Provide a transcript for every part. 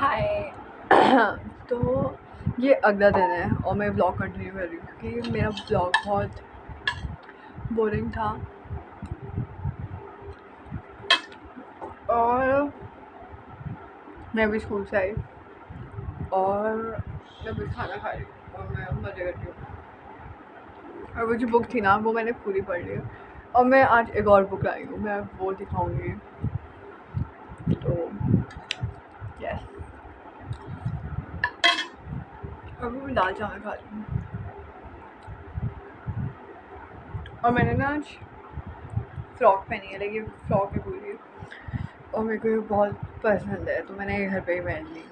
हाय। तो ये अगला दिन है और मैं व्लॉग कंटिन्यू कर रही हूँ क्योंकि मेरा व्लॉग बहुत बोरिंग था और मैं अभी स्कूल से आई और मैं अभी खाना खा रही हूँ और मैं मज़े कर रही हूँ। और वो जो बुक थी ना वो मैंने पूरी पढ़ ली और मैं आज एक और बुक लाई हूँ, मैं वो दिखाऊँगी। तो यस, अभी मैं दाल चावल खा रही हूँ और मैंने ना आज फ्रॉक पहनी है, लेकिन फ्रॉक है पूरी और मेरे को ये बहुत पसंद है तो मैंने घर पे ही पहन ली।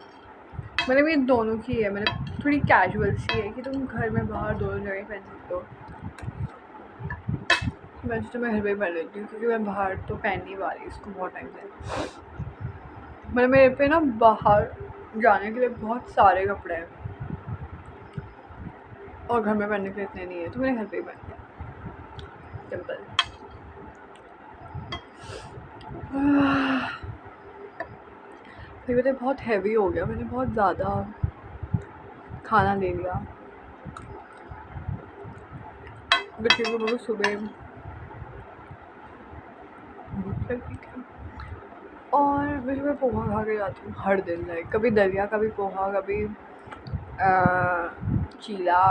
मैंने भी दोनों की है, मैंने थोड़ी कैजुअल सी है कि तुम घर में बाहर दोनों जगह पहन सकते हो। वैसे तो मैं घर पे ही पहन लेती हूँ क्योंकि मैं बाहर तो पहन नहीं पा रही इसको बहुत टाइम से। मतलब मेरे पे ना बाहर जाने के लिए बहुत सारे कपड़े हैं और घर में पहनने के लिए इतने नहीं है, तो मैंने घर पे ही पहन लिया, सिंपल। मेरे बहुत हैवी हो गया, मैंने बहुत ज़्यादा खाना ले लिया क्योंकि वो सुबह भूख लगी थी और मैं पोहा खा के जाती हूँ हर दिन। लाइक कभी दलिया, कभी पोहा, कभी चीला,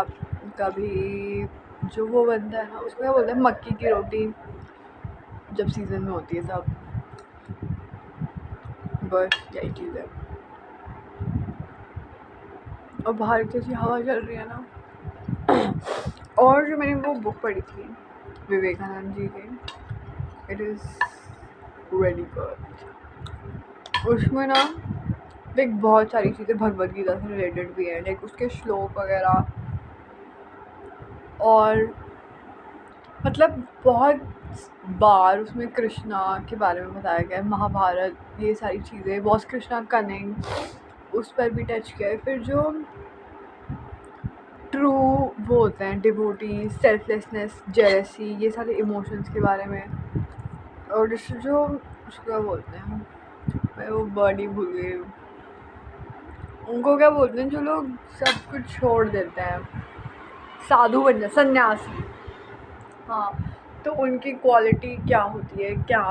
कभी जो वो बनता है ना उसको क्या बोलते हैं, मक्की की रोटी, जब सीज़न में होती है सब। बस यही चीज़ है। और बाहर की ऐसी हवा चल रही है ना। और जो मैंने वो बुक पढ़ी थी विवेकानंद जी की, इट इज़ वेरी गुड। उसमें ना लाइक बहुत सारी चीज़ें भगवद गीता से रिलेटेड भी हैं, लाइक उसके श्लोक वगैरह, और मतलब बहुत बार उसमें कृष्णा के बारे में बताया गया है, महाभारत, ये सारी चीज़ें, वॉज कृष्णा कनिंग, उस पर भी टच किया है। फिर जो ट्रू वो होते हैं डिवोटी, सेल्फलेसनेस, जेलसी, ये सारे इमोशंस के बारे में। और जो उसको क्या बोलते हैं, मैं वो वर्ड ही भूल गई हूँ, उनको क्या बोलते हैं जो लोग सब कुछ छोड़ देते हैं, साधु बन जाते, सन्यासी। हाँ, तो उनकी क्वालिटी क्या होती है, क्या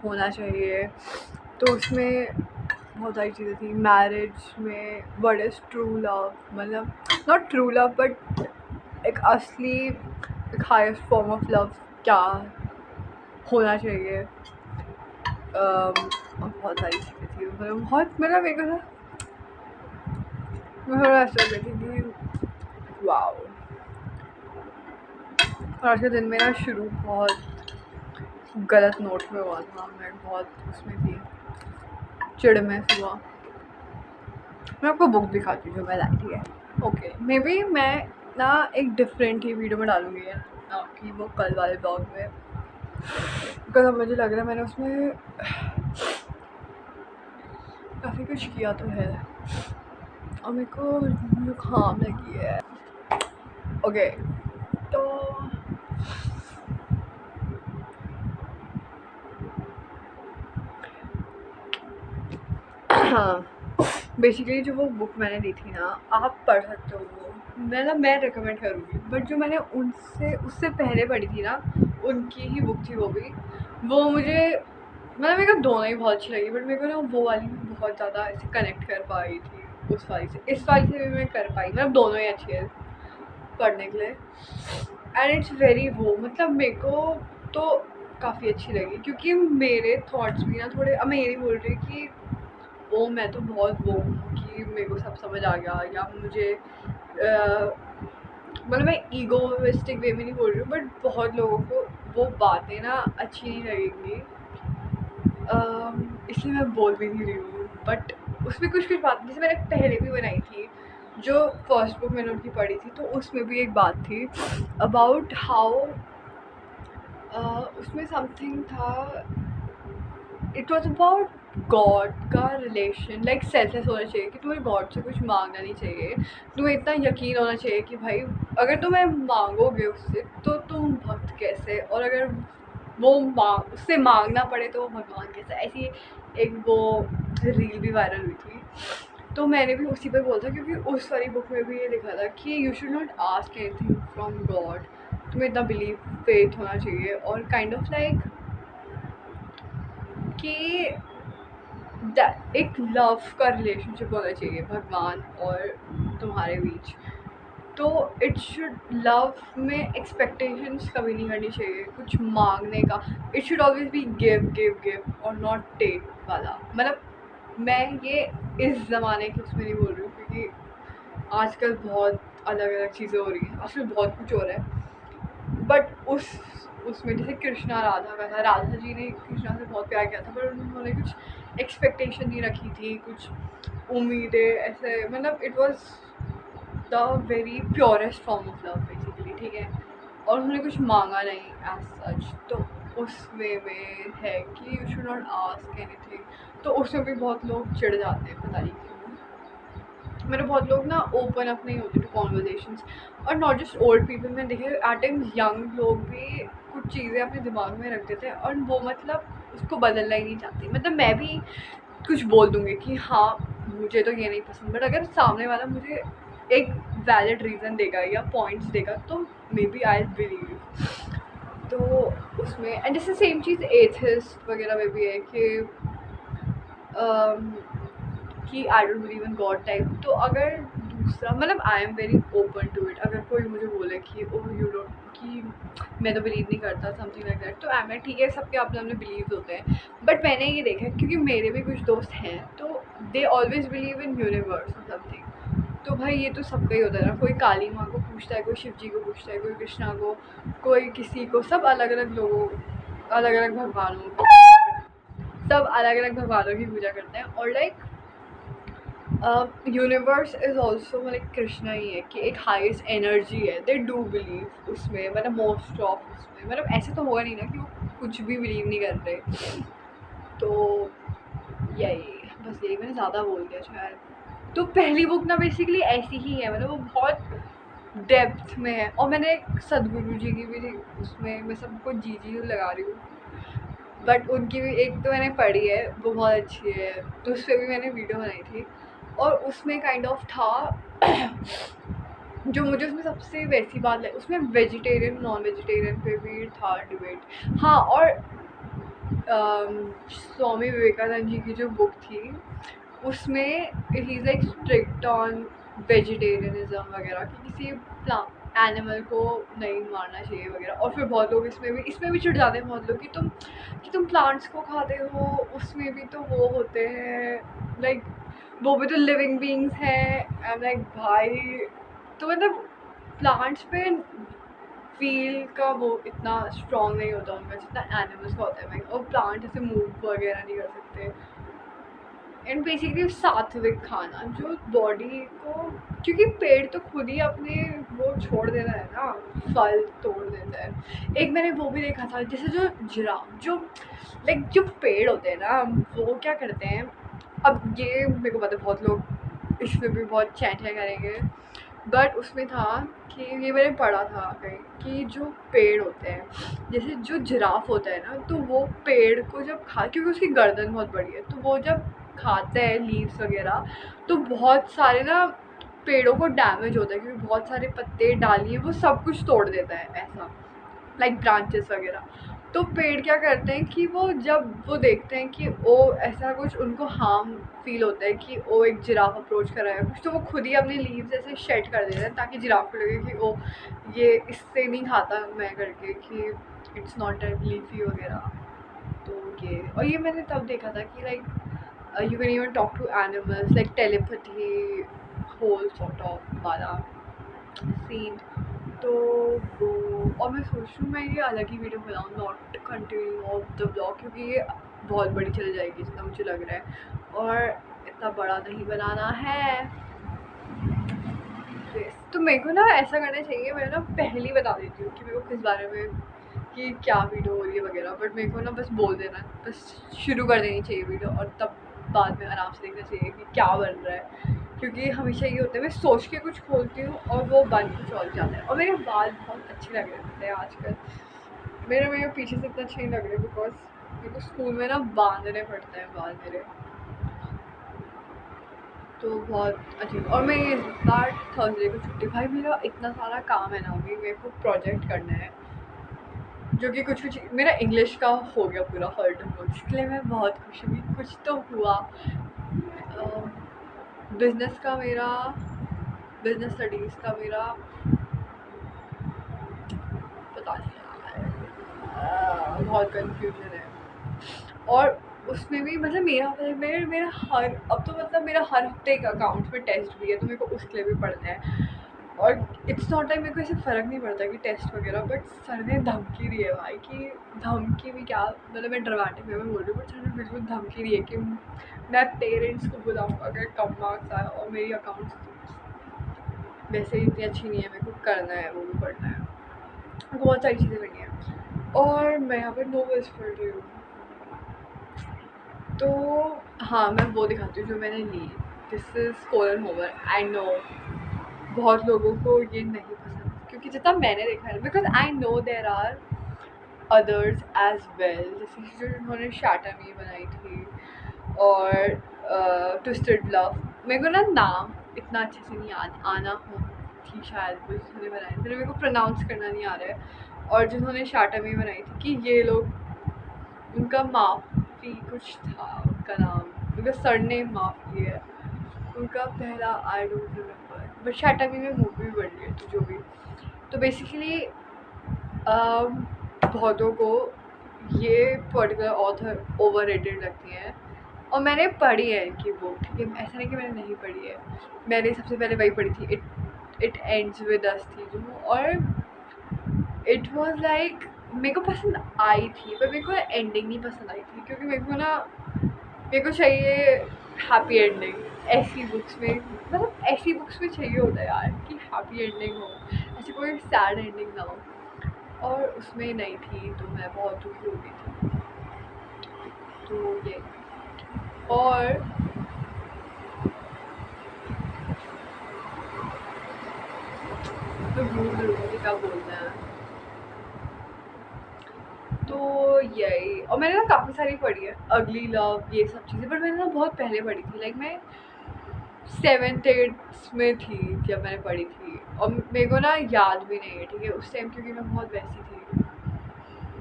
होना चाहिए। तो उसमें बहुत सारी चीज़ें थी। मैरिज में व्हाट इज़ ट्रू लव, मतलब नॉट ट्रू लव बट एक असली, एक हाईएस्ट फॉर्म ऑफ लव क्या होना चाहिए। और बहुत सारी चीज़ें थी, मतलब बहुत, मतलब मेरे को ना मैं थोड़ा ऐसा हो गई थी कि वाओ। और आज का दिन मेरा शुरू बहुत गलत नोट में हुआ था, मैं बहुत उसमें थी, चिड़ में सुबह। मैं आपको बुक दिखाती हूँ जो मैं लाई थी है। ओके, मे बी मैं ना एक डिफरेंट ही वीडियो में डालूँगी ना कि वो कल वाले ब्लॉग में, बिकॉज़ अब मुझे लग रहा है मैंने उसमें काफ़ी कुछ किया तो है और मेरे को जुकाम लगी है। ओके, तो हाँ, बेसिकली जो वो बुक मैंने ली थी ना, आप पढ़ सकते हो वो, मैं रिकमेंड करूँगी। बट जो मैंने उनसे उससे पहले पढ़ी थी ना, उनकी ही बुक थी वो भी, वो मुझे, मतलब मेरे को दोनों ही बहुत अच्छी लगी, बट मेरे को ना वो वाली भी बहुत ज़्यादा ऐसे कनेक्ट कर पाई थी उस वाली से। इस वाली से भी मैं कर पाई, मतलब दोनों ही अच्छी है पढ़ने के लिए। एंड इट्स वेरी वो, मतलब मेरे को तो काफ़ी अच्छी लगी क्योंकि मेरे थॉट्स भी ना थोड़े, अब मैं ये नहीं बोल रही कि वो मैं तो बहुत वो हूँ कि मेरे को सब समझ आ गया या मुझे मतलब मैं ईगोइस्टिक वे में नहीं बोल रही हूँ, बट बहुत लोगों को वो बातें ना अच्छी नहीं लगेंगी, इसलिए मैं बोल भी नहीं रही हूँ। बट उसमें कुछ कुछ बात, जैसे मैंने पहले भी बनाई थी, जो फर्स्ट बुक मैंने उनकी पढ़ी थी, तो उसमें भी एक बात थी अबाउट हाउ, उसमें समथिंग था, इट वॉज अबाउट गॉड का रिलेशन, लाइक सेल्फलेस होना चाहिए कि तुम्हें गॉड से कुछ मांगना नहीं चाहिए, तुम्हें इतना यकीन होना चाहिए कि भाई अगर तुम्हें मांगोगे उससे तो तुम भक्त कैसे, और अगर वो उससे मांगना पड़े तो वो भगवान कैसे। ऐसी एक वो रील भी वायरल हुई थी। तो मैंने भी उसी पे बोला था, क्योंकि उस वाली बुक में भी ये लिखा था कि you should not ask anything from God, तुम्हें इतना बिलीव फेथ होना चाहिए, और काइंड ऑफ लाइक कि एक लव का रिलेशनशिप होना चाहिए भगवान और तुम्हारे बीच। तो इट शुड लव में एक्सपेक्टेशंस कभी नहीं करनी चाहिए कुछ मांगने का। It should always be give give give और नॉट टेक वाला। मतलब मैं ये इस ज़माने के उसमें नहीं बोल रही हूँ, क्योंकि आजकल बहुत अलग अलग चीज़ें हो रही हैं, आजकल बहुत कुछ हो रहा है। बट उसमें जैसे कृष्णा राधा का था, राधा जी ने कृष्णा से बहुत प्यार किया था, पर उन्होंने कुछ एक्सपेक्टेशन नहीं रखी थी, कुछ उम्मीदें ऐसे, मतलब it was the very purest form of love basically, ठीक है। और उन्होंने कुछ मांगा नहीं एज सच, तो उस वे में है कि you should not ask anything. तो उसमें भी बहुत लोग चिढ़ जाते हैं, पता नहीं क्यों। मेरे बहुत लोग ना ओपन अप नहीं होते टू कॉन्वर्जेशंस, और नॉट जस्ट ओल्ड पीपल, मैंने देखे एट टाइम्स यंग लोग भी कुछ चीज़ें अपने दिमाग में रख देते हैं और वो मतलब उसको बदलना ही नहीं चाहती। मतलब मैं भी कुछ बोल दूँगी कि हाँ मुझे तो ये नहीं पसंद, बट अगर सामने वाला मुझे एक वैलिड रीज़न देगा या पॉइंट्स देगा तो मे बी आई बिलीव। तो उसमें एंड जैसे सेम चीज़ एथिस्ट वगैरह में भी है अम, कि I don't believe in God type. तो अगर दूसरा मतलब I am very open to it, अगर कोई मुझे बोले कि ओह यू डोंट, कि मैं तो बिलीव नहीं करता समथिंग लाइक दैट, तो आई एम ठीक है, सबके अपने अपने बिलीव होते हैं। बट मैंने ये देखा है, क्योंकि मेरे भी कुछ दोस्त हैं, तो they always believe in universe और समथिंग। तो भाई ये तो सबका ही होता है ना, कोई काली माँ को पूछता है, कोई शिव जी को पूछता है, कोई कृष्णा को, कोई किसी को, सब अलग अलग लोगों, अलग अलग भगवानों को, सब अलग अलग भगवानों की पूजा करते हैं। और like universe is also like Krishna ही है कि एक हाईएस्ट एनर्जी है, दे डू बिलीव उसमें, मतलब मोस्ट ऑफ उसमें, मतलब ऐसे तो होगा नहीं ना कि वो कुछ भी बिलीव नहीं करते। तो यही, बस यही मैंने ज़्यादा बोल दिया शायद। तो पहली बुक ना बेसिकली ऐसी ही है, मतलब वो बहुत डेप्थ में है। और मैंने सदगुरु जी की भी उसमें, मैं सबको जी जी लगा रही हूँ, बट उनकी भी एक तो मैंने पढ़ी है, वो बहुत अच्छी है, तो उस पर भी मैंने वीडियो बनाई थी। और उसमें काइंड ऑफ था जो मुझे उसमें सबसे वैसी बात लगी, उसमें वेजिटेरियन नॉन वेजिटेरियन पे भी था डिबेट। हाँ, और स्वामी विवेकानंद जी की जो बुक थी उसमें he is like strict on vegetarianism वगैरह, कि किसी एनिमल को नहीं मारना चाहिए वगैरह। और फिर बहुत लोग इसमें भी चिढ़ जाते हैं बहुत लोग कि तुम प्लांट्स को खाते हो, उसमें भी तो वो होते हैं, लाइक वो भी तो लिविंग बींग्स हैं। आई एम लाइक भाई, तो मतलब प्लांट्स पे फील का वो इतना स्ट्रॉन्ग नहीं होता उनका जितना एनिमल्स का होता है भाई। और प्लांट ऐसे मूव वगैरह नहीं कर सकते। एंड बेसिकली सात्विक खाना जो बॉडी को, क्योंकि पेड़ तो खुद ही अपने वो छोड़ देता है ना, फल तोड़ देता है। एक मैंने वो भी देखा था, जैसे जो जिराफ, जो लाइक जो पेड़ होते हैं ना, वो क्या करते हैं। अब ये मेरे को पता है बहुत लोग इसमें भी बहुत चैटिंग करेंगे, बट उसमें था कि ये मैंने पढ़ा था कहीं कि जो पेड़ होते हैं, जैसे जो जिराफ होता है ना, तो वो पेड़ को जब क्योंकि उसकी गर्दन बहुत बड़ी है, तो वो जब खाता है लीव्स वगैरह, तो बहुत सारे ना पेड़ों को डैमेज होता है, क्योंकि बहुत सारे पत्ते डालिए वो सब कुछ तोड़ देता है ऐसा, लाइक ब्रांचेस वगैरह। तो पेड़ क्या करते हैं कि वो जब वो देखते हैं कि वो ऐसा कुछ उनको हार्म फील होता है कि वो एक जिराफ अप्रोच कर रहा है कुछ, तो वो खुद ही अपने लीव्स ऐसे शेड कर देते हैं ताकि जिराफ को लगे कि ओ ये इससे नहीं खाता मैं करके, कि इट्स नॉट एट लीफी वगैरह। तो ये, और ये मैंने तब देखा था कि like you can even talk to animals, like telepathy whole sort of वाला सीन। तो वो, और मैं सोच रही हूँ मैं ये अलग ही वीडियो बनाऊँ, not continue of the blog, क्योंकि ये बहुत बड़ी चल जाएगी जितना मुझे लग रहा है, और इतना बड़ा नहीं बनाना है। तो मेरे को ना ऐसा करना चाहिए, मैं ना पहले ही बता देती हूँ कि मेरे को किस बारे में, कि क्या वीडियो हो रही है वगैरह, बट मेरे को ना बस बोल देना, बस शुरू कर देनी चाहिए वीडियो, और तब बाद में आराम से देखना चाहिए कि क्या बन रहा है। क्योंकि हमेशा ये होता है, मैं सोच के कुछ खोलती हूँ और वो बन कुछ और जाता है। और मेरे बाल बहुत अच्छे लग रहे हैं आजकल, मेरे पीछे से इतना अच्छे नहीं लग रहे, बिकॉज मेरे को स्कूल में ना बांधने पड़ते हैं बाल मेरे। तो बहुत अजीब। और मैं इस बार थर्सडे को छुट्टी, भाई मेरा इतना सारा काम है ना, अभी मेरे को प्रोजेक्ट करना है जो कि कुछ मेरा इंग्लिश का हो गया पूरा हर्ड हो, इसके लिए मैं बहुत खुश हुई, कुछ तो हुआ। बिजनेस का मेरा, बिजनेस स्टडीज़ का मेरा पता नहीं यार, बहुत कंफ्यूजन है। और उसमें भी मतलब मेरा हर, अब तो मतलब मेरा हर हफ्ते एक अकाउंट में टेस्ट भी है, तो मेरे को उसके लिए भी पढ़ना है। और इट्स नॉट लाइक मेरे को ऐसे फ़र्क नहीं पड़ता कि टेस्ट वगैरह, बट सर ने धमकी दी है भाई कि, धमकी भी क्या, मतलब मैं ड्रामेटिक वे में बोल रही हूँ, बट सर ने बिल्कुल धमकी दी है कि मैं पेरेंट्स को बुलाऊँगा अगर कम मार्क्स आए, और मेरी अकाउंट्स वैसे ही इतनी अच्छी नहीं है, मेरे को करना है, वो भी पढ़ना है, बहुत सारी चीज़ें करनी है। और मैं यहाँ पर नोवेल्स पढ़ रही हूँ, तो हाँ मैं वो दिखाती हूँ जो मैंने ली। This is colon hover. I know बहुत लोगों को ये नहीं पसंद, क्योंकि जितना मैंने देखा है, because I know there are others as well, जैसे कि जो उन्होंने शैटरमी बनाई थी, और ट्विस्टेड लव। मेरे को ना नाम इतना अच्छे से नहीं याद, आना हो थी शायद वो जिन्होंने बनाई थी, मेरे को प्रोनाउंस करना नहीं आ रहा है। और जिन्होंने शैटरमी बनाई थी, कि ये लोग, उनका माफ़ी कुछ था उनका नाम, उनका सरनेम माफ़ी है उनका पहला, आई डोंट रिमेम्बर, बट शैटरमी में मूवी भी बन रही है, तो जो भी। तो बेसिकली बहुतों को ये पर्टिकुलर ऑथर ओवररेटेड लगती हैं, और मैंने पढ़ी है इनकी बुक, ठीक है, ऐसा नहीं कि मैंने नहीं पढ़ी है। मैंने सबसे पहले वही पढ़ी थी, इट एंड्स विद अस थी जो, और इट वाज लाइक मेरे को पसंद आई थी, पर मेरे को एंडिंग नहीं पसंद आई थी, क्योंकि मेरे को चाहिए हैप्पी एंडिंग ऐसी बुक्स में, मतलब ऐसी बुक्स में चाहिए होता है यार कि हैप्पी एंडिंग हो, ऐसी कोई सैड एंडिंग ना हो, और उसमें नहीं थी, तो मैं बहुत दुखी हो गई थी। तो ये, और तो भूल मुझे क्या बोलना है। तो यही, और मैंने ना काफ़ी सारी पढ़ी है, अगली लव, ये सब चीज़ें, बट मैंने ना बहुत पहले पढ़ी थी, लाइक मैं 7th 8th में थी जब मैंने पढ़ी थी, और मेरे को ना याद भी नहीं है, ठीक है, उस टाइम, क्योंकि मैं बहुत वैसी थी,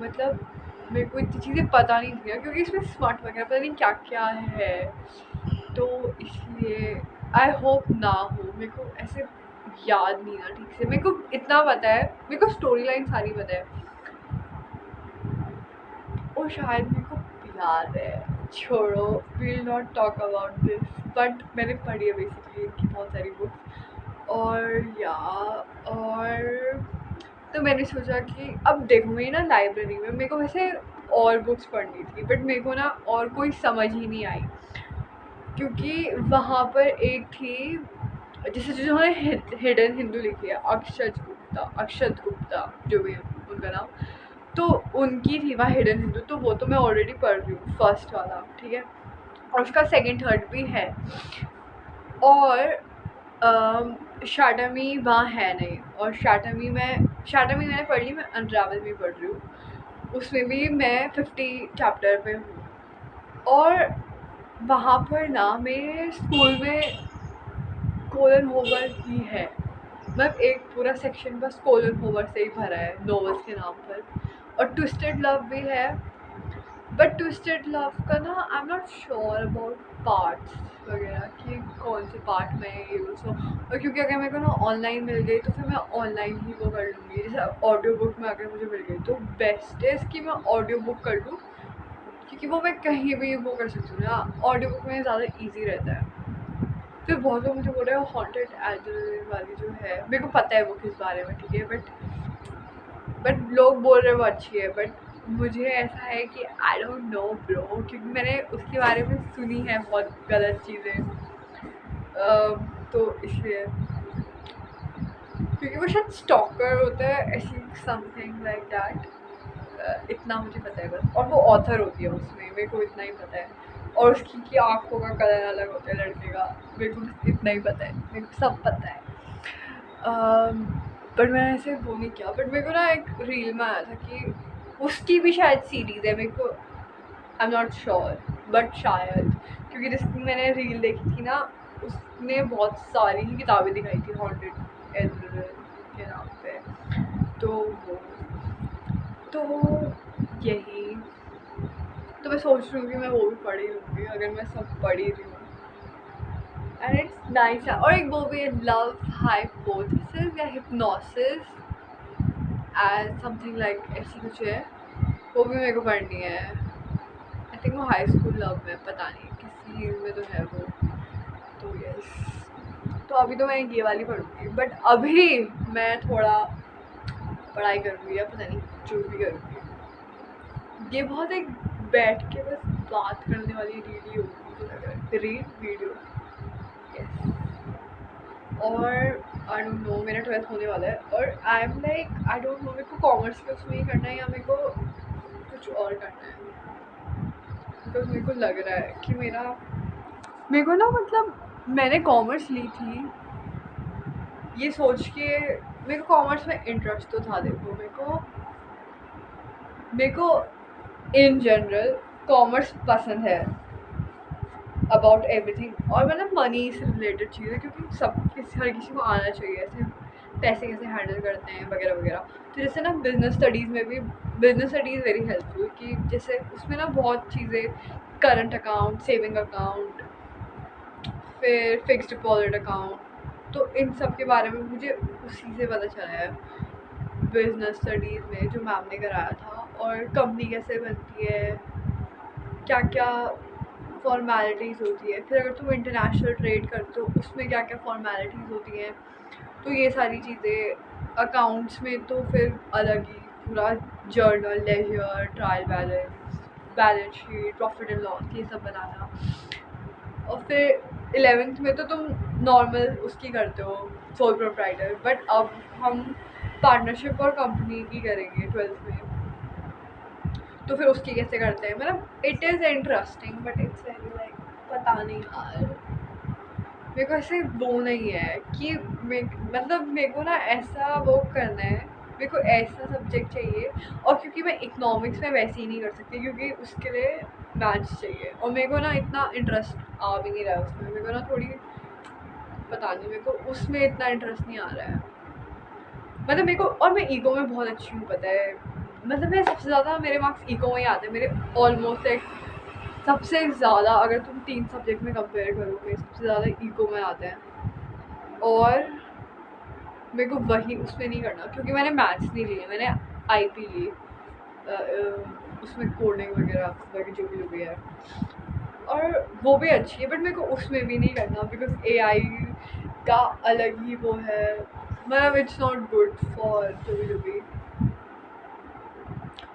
मतलब मेरे को इतनी चीज़ें पता नहीं थी, क्योंकि इसमें स्मार्ट वगैरह पता नहीं क्या क्या है, तो इसलिए आई होप ना हो, मेरे को ऐसे याद नहीं ना ठीक से, मेरे को इतना पता है, मेरे को स्टोरी लाइन सारी पता है, और शायद मेरे को याद है, छोड़ो, will not talk about this, but मैंने पढ़ी है बेसिकली इनकी बहुत सारी बुक्स, और या, और तो मैंने सोचा कि अब देखो, मेरी ना लाइब्रेरी में मेरे को वैसे और बुक्स पढ़नी थी, बट मेरे को ना और कोई समझ ही नहीं आई, क्योंकि वहाँ पर एक थी, जैसे जिन्होंने हिडन हिंदू लिखी है, अक्षत गुप्ता जो भी है उनका नाम, तो उनकी थी वहाँ हिडन हिंदू, तो वो तो मैं ऑलरेडी पढ़ रही हूँ, फर्स्ट वाला, ठीक है, और उसका सेकंड थर्ड भी है, और शैटरमी वहाँ है नहीं, और शैटरमी मैंने पढ़ ली, मैं अनरावल भी पढ़ रही हूँ, उसमें भी मैं 50 चैप्टर पे हूँ, और वहाँ पर ना मेरे स्कूल में कोलन होवर ही है, मतलब एक पूरा सेक्शन बस कोलन होवर से ही भरा है नॉवेल्स के नाम पर, और ट्विस्टेड लव भी है, बट ट्विस्टेड लव का ना I am not sure about parts वगैरह कि कौन से पार्ट में ये सो, और क्योंकि अगर मेरे को ना ऑनलाइन मिल गई, तो फिर मैं ऑनलाइन ही वो कर लूँगी, जैसे ऑडियो बुक में अगर मुझे मिल गई, तो बेस्ट है कि मैं ऑडियो बुक कर लूँ, क्योंकि वो मैं कहीं भी वो कर सकती हूँ ना, ऑडियो बुक में ज़्यादा ईजी रहता है। फिर बहुत लोग मुझे बोल रहे हैं हॉन्टेड एड्रेस वाली जो है, मेरे को पता है वो किस बारे में, ठीक है, बट लोग बोल रहे हैं वो अच्छी है, बट मुझे ऐसा है कि आई डोंट नो ब्रो, क्योंकि मैंने उसके बारे में सुनी है बहुत गलत चीज़ें, तो इसलिए, क्योंकि वो शायद स्टॉकर होता है, ऐसी समथिंग लाइक दैट, इतना मुझे पता है बस, और वो ऑथर होती है उसमें, मेरे को इतना ही पता है, और उसकी की आँखों का कलर अलग होता है लड़के का, मेरे को बस इतना ही पता है, मेरे को सब पता है। बट मैंने ऐसे वो नहीं किया, बट मेरे को ना एक रील में आया था कि उसकी भी शायद सीरीज़ है, मेरे को I am not sure, but शायद, क्योंकि जिसकी मैंने रील देखी थी ना, उसने बहुत सारी ही किताबें दिखाई थी हॉन्टेड एल्डर के नाम पे। तो वो तो यही तो मैं सोच रही हूँ कि मैं वो भी पढ़ ही लूँगी अगर मैं सब पढ़ ही रही हूँ। And it's nice. और एक वो भी है लव हाइपोथेसिस या हिप्नोसिस एज समथिंग लाइक ऐसी कुछ है, वो भी मेरे को पढ़नी है। आई थिंक वो हाई स्कूल लव में, पता नहीं किसी चीज़ में तो है वो। तो यस, तो अभी तो मैं ये वाली पढ़ूँगी, बट अभी मैं थोड़ा पढ़ाई करूँगी या पता नहीं जो भी करूँगी। ये बहुत एक बैठ के बस बात करने वाली रील होगी मुझे लग रहा है, रील वीडियो। यस, और आई डोंट नो, मेरा 12th होने वाला है और I am like I don't know मेरे को कॉमर्स के उसमें ही करना है या मेरे को कुछ और करना है। बिकॉज मेरे को लग रहा है कि मेरे को ना मतलब मैंने कॉमर्स ली थी ये सोच के, मेरे को कॉमर्स में इंटरेस्ट तो था। देखो मेरे को इन जनरल कॉमर्स पसंद है अबाउट एवरीथिंग, और मतलब मनी से रिलेटेड चीज़ें, क्योंकि हर किसी को आना चाहिए ऐसे पैसे कैसे हैंडल करते हैं वगैरह वगैरह। तो जैसे ना बिजनेस स्टडीज़ में भी, बिजनेस स्टडीज़ वेरी हेल्पफुल कि जैसे उसमें ना बहुत चीज़ें, करंट अकाउंट, सेविंग अकाउंट, फिर फिक्स्ड डिपॉजिट अकाउंट, तो इन सब के बारे में मुझे उसी से पता चला है बिजनेस स्टडीज़ में जो मैम ने कराया था। और कंपनी कैसे बनती है, क्या क्या फॉर्मेलिटीज़ होती है, फिर अगर तुम इंटरनेशनल ट्रेड करते हो उसमें क्या क्या फॉर्मेलिटीज़ होती हैं, तो ये सारी चीज़ें। अकाउंट्स में तो फिर अलग ही पूरा journal, ledger, trial balance, balance sheet, profit and loss, ये सब बनाना। और फिर 11th में तो तुम नॉर्मल उसकी करते हो, सोल प्रोप्राइटर, बट अब हम पार्टनरशिप और कंपनी की करेंगे 12th में। तो फिर उसकी कैसे करते हैं, मतलब it is interesting but it's very like पता नहीं यार, मेरे को ऐसे वो नहीं है कि मतलब मेरे को ना ऐसा वो करना है, मेरे को ऐसा सब्जेक्ट चाहिए। और क्योंकि मैं इकोनॉमिक्स में वैसे ही नहीं कर सकती क्योंकि उसके लिए मैथ्स चाहिए, और मेरे को ना इतना इंटरेस्ट आ भी नहीं रहा है उसमें। मेरे को ना थोड़ी पता नहीं, मेरे को उसमें इतना इंटरेस्ट नहीं आ रहा है। मतलब मेरे को, और मैं ईको में बहुत अच्छी हूँ पता है, मतलब मैं सबसे ज़्यादा मेरे मार्क्स ईको में ही आते हैं मेरे, ऑलमोस्ट लाइक सबसे ज़्यादा। अगर तुम 3 सब्जेक्ट में कंपेयर करोगे सबसे ज़्यादा ईको में आते हैं। और मेरे को वही उसमें नहीं करना क्योंकि मैंने मैथ्स नहीं लिए, मैंने आईपी ली, उसमें कोडिंग वगैरह जो भी है, और वो भी अच्छी है, बट मेरे को उसमें भी नहीं करना बिकॉज एआई का अलग ही वो है, मतलब इट्स नॉट गुड फॉर जो भी।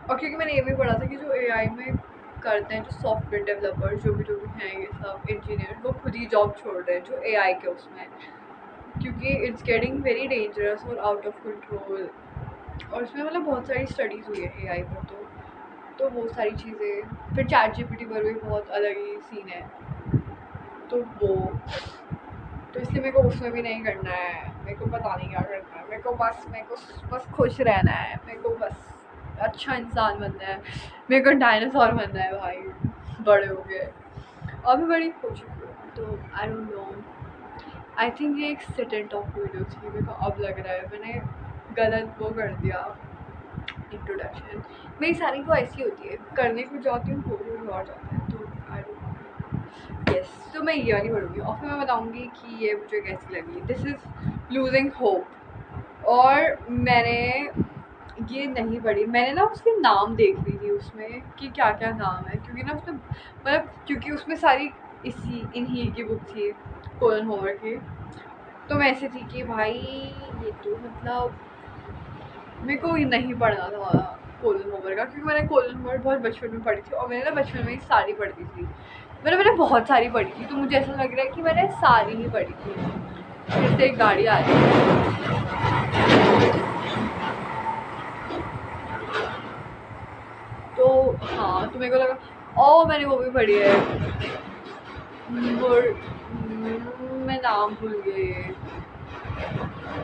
और क्योंकि मैंने ये भी पढ़ा था कि जो एआई में करते हैं, जो सॉफ्टवेयर डेवलपर जो भी हैं, ये सब इंजीनियर, वो खुद ही जॉब छोड़ रहे हैं जो एआई के उसमें, क्योंकि इट्स गेटिंग वेरी डेंजरस और आउट ऑफ कंट्रोल। और उसमें मतलब बहुत सारी स्टडीज़ हुई है एआई पर, तो वो सारी चीज़ें। फिर चैट जीपीटी पर भी बहुत अलग ही सीन है, तो वो, तो इसलिए मेरे को उसमें भी नहीं करना है। मेरे को पता नहीं क्या करना है, मेरे को बस खुश रहना है, मेरे को बस अच्छा इंसान बनना है, मेरे को डायनासोर बनना है भाई, बड़े हो गए, अभी बड़ी हो चुकी हूँ। तो I don't know, I think ये एक सिट एंड टॉक वीडियो थी, मेरे को अब लग रहा है मैंने गलत वो कर दिया इंट्रोडक्शन। मेरी सारी वो ऐसी होती है, करने को जाती हूँ हो और जाता है, तो आई डोंट। यस, तो मैं ये वाली पढ़ूँगी और फिर मैं बताऊँगी कि ये मुझे कैसी लगी। This is losing hope. और मैंने ये नहीं पढ़ी, मैंने ना उसके नाम देख ली थी उसमें कि क्या क्या नाम है, क्योंकि ना उसमें मतलब क्योंकि उसमें सारी इन्हीं की बुक थी, कोलन होवर की। तो मैं ऐसी थी कि भाई ये तो मतलब मेरे को ये नहीं पढ़ना था कोलन होवर का, क्योंकि मैंने कोलन होवर बहुत बचपन में पढ़ी थी और मैंने ना बचपन में ही सारी पढ़ी थी। मैंने बहुत सारी पढ़ी थी, तो मुझे ऐसा लग रहा है कि मैंने सारी ही पढ़ी थी। फिर से एक गाड़ी आ रही है, तो हाँ, तो मेरे को लगा और मैंने वो भी पढ़ी है, मैं नाम भूल गई,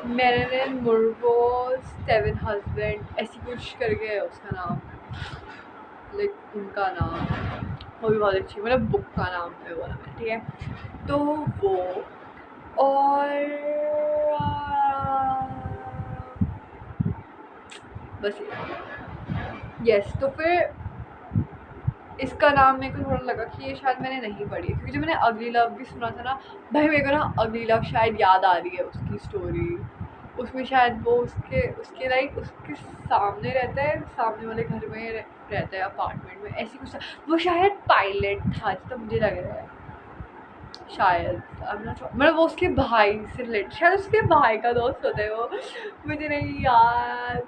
मैरिलिन मुर्रोज 7 हस्बैंड, ऐसी कुछ करके है उसका नाम, लाइक उनका नाम। वो भी बहुत अच्छी, मतलब बुक का नाम है वो, ठीक है। तो वो और बस यस। तो फिर इसका नाम मेरे को थोड़ा लगा कि ये शायद मैंने नहीं पढ़ी है, क्योंकि जब मैंने अगली लव भी सुना था ना भाई, मेरे को ना अगली लव शायद याद आ रही है उसकी स्टोरी। उसमें शायद वो उसके लाइक उसके सामने रहता है, सामने वाले घर में रहता है अपार्टमेंट में, ऐसी कुछ। वो शायद पायलट था जितना मुझे लग रहा है, शायद मतलब वो उसके भाई से रिलेटेड, शायद उसके भाई का दोस्त होता है वो, मुझे नहीं याद।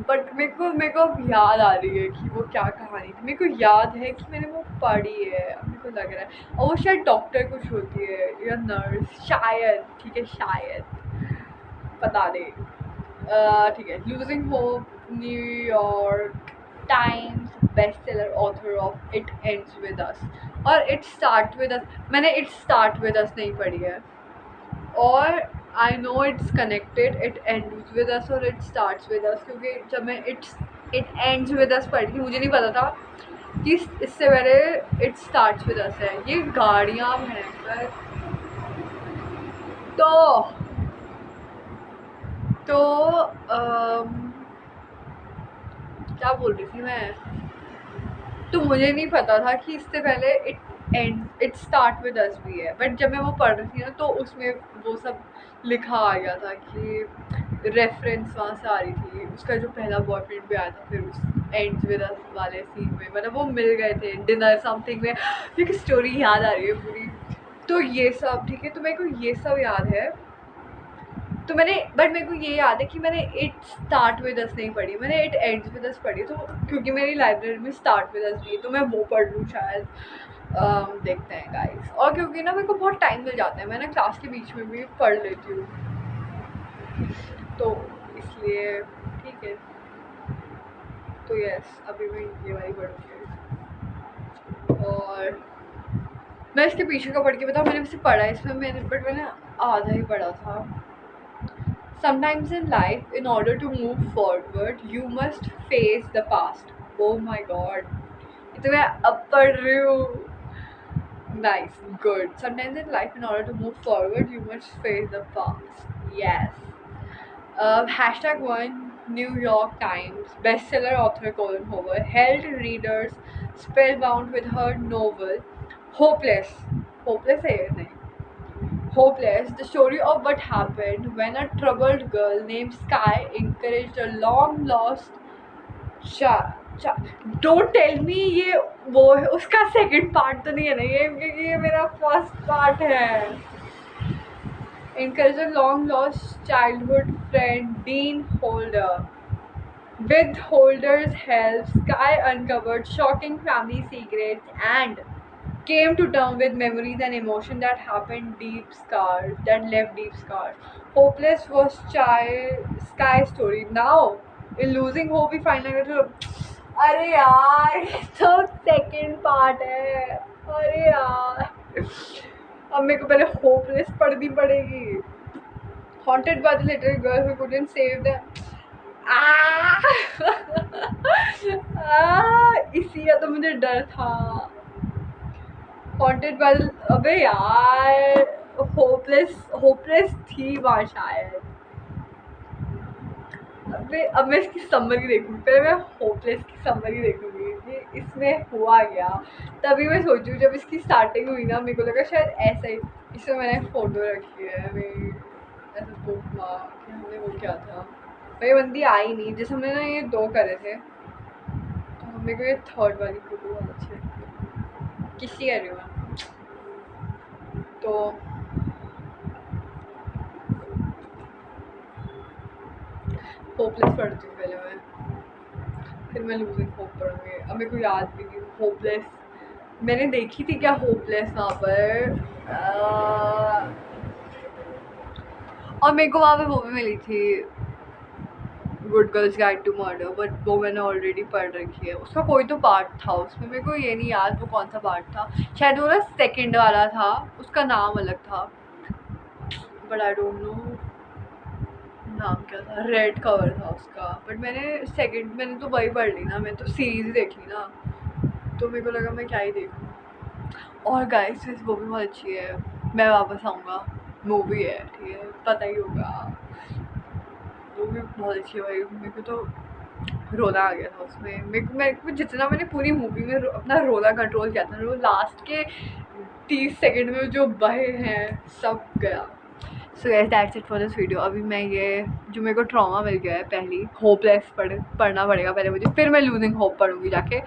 बट मेरे को अब याद आ रही है कि वो क्या कहानी थी। मेरे को याद है कि मैंने वो पढ़ी है, अब मेरे को लग रहा है। और वो शायद डॉक्टर कुछ होती है या नर्स शायद, ठीक है शायद, पता नहीं। ठीक है। Losing hope, New York times best seller author of it ends with us और इट स्टार्ट विद अस। मैंने इट स्टार्ट विद अस नहीं पढ़ी है, और I know it's connected, it ends with us और इट स्टार्ट्स विद अस, क्योंकि जब मैं इट एंड्स विद अस पढ़ी थी मुझे नहीं पता था कि इससे पहले इट स्टार्ट्स विद अस है। ये गाड़ियाँ भयंकर। तो क्या बोल रही थी मैं। तो मुझे नहीं पता था कि इससे पहले इट स्टार्ट विद अस भी है, बट जब मैं वो पढ़ रही थी ना तो उसमें वो सब लिखा आ गया था कि रेफरेंस वहाँ से आ रही थी, उसका जो पहला बॉयफ्रेंड भी आया था फिर उस एंड्स विद अस वाले सीन में, मतलब वो मिल गए थे डिनर समथिंग में। एक स्टोरी याद आ रही है पूरी। तो ये सब ठीक है, तो मेरे को ये सब याद है। तो मेरे को ये याद है कि मैंने इट स्टार्ट विद अस नहीं पढ़ी, मैंने इट एंड्स विद अस पढ़ी। तो क्योंकि मेरी लाइब्रेरी में स्टार्ट विद अस भी है तो मैं वो पढ़ लूँ शायद। देखते हैं गाइस। और क्योंकि ना मेरे को बहुत टाइम मिल जाता है, मैं ना क्लास के बीच में भी पढ़ लेती हूँ, तो इसलिए ठीक है। तो यस, अभी मैं ये वाली पढ़ूँगी। और मैं इसके पीछे का पढ़ के बताऊँ, मैंने इसे पढ़ा है इसमें मैंने आधा ही पढ़ा था। Sometimes in life, in order to move forward, you must face the past. Oh my god. ये तो मैं अब पढ़ रही हूँ. Nice, good. Sometimes in life, in order to move forward, you must face the past. Yes. #1 New York Times bestseller author Colin Hoover held readers spellbound with her novel Hopeless. Hopeless है ये नहीं. Hopeless, the story of what happened when a troubled girl named Sky encouraged a long lost Don't tell me ये वो है, उसका second part तो नहीं है ना ये, क्योंकि ये मेरा फर्स्ट पार्ट है। Encouraged a long lost childhood friend Dean Holder. With Holder's help, Sky uncovered shocking family secrets and came to terms with memories and emotions that left deep scars. Hopeless was Sky's story. Now, in Losing Hope, we find out अरे यार तो second part है। अरे यार अब मेरे को पहले होपलेस पढ़नी पड़ेगी। Haunted by the little girl who couldn't save them. इसी का तो मुझे डर था। Haunted by the अबे यार होपलेस थी वहाँ शायद। अबे अब मैं इसकी समरी देखूँगी, पहले मैं होपलेस की समरी देखूँगी कि इसमें हुआ क्या। तभी मैं सोचूँ जब इसकी स्टार्टिंग हुई ना, मेरे को लगा शायद ऐसा ही। इसमें मैंने फ़ोटो रखी है मेरी ऐसा बुक मार्क कि हमने वो क्या था। भाई बंदी आई नहीं, जैसे हमने ना ये 2 करे थे तो मेरे को ये थर्ड वाली फ़ोटो बहुत अच्छी लगती है। किसी कर रही हूँ मैं तो होपलेस पढ़ती हूँ पहले मैं, फिर मैं लूजिंग होप पढ़ूँगी। अब मेरे को याद भी नहीं होपलेस मैंने देखी थी क्या होपलेस वहाँ पर। और मेरे को वहाँ पे वो भी मिली थी good girls guide to murder, but वो मैंने ऑलरेडी पढ़ रखी है। उसका कोई तो पार्ट था उसमें, मेरे को ये नहीं याद वो कौन सा पार्ट था। शायद वो ना सेकेंड वाला था, उसका नाम अलग था बट आई डोंट नो नाम क्या था। रेड कवर था उसका, बट मैंने तो वही पढ़ ली ना, मैं तो सीरीज देख ली ना। तो मेरे को लगा मैं क्या ही देखूँ। और गाइस वो भी बहुत अच्छी है, मैं वापस आऊँगा मूवी है, ठीक है, पता ही होगा। वो भी बहुत अच्छी है भाई, मेरे को तो रोना आ गया था उसमें। मेरे को जितना मैंने पूरी मूवी में अपना रोना कंट्रोल किया था, वो लास्ट के 30 सेकंड में जो बहे हैं सब गया। So guys that's it for this video. अभी मैं ये जो मेरे को ट्रॉमा मिल गया है, पहली होपलेस पढ़ना पड़ेगा पहले मुझे, फिर मैं लूजिंग होप पढ़ूंगी जाके।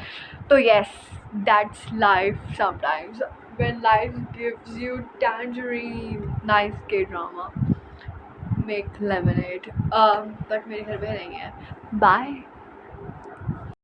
तो yes, that's life sometimes when life gives you tangerine. Nice के ड्रामा मेक लेमनेड, बट मेरे घर पे नहीं है। बाय।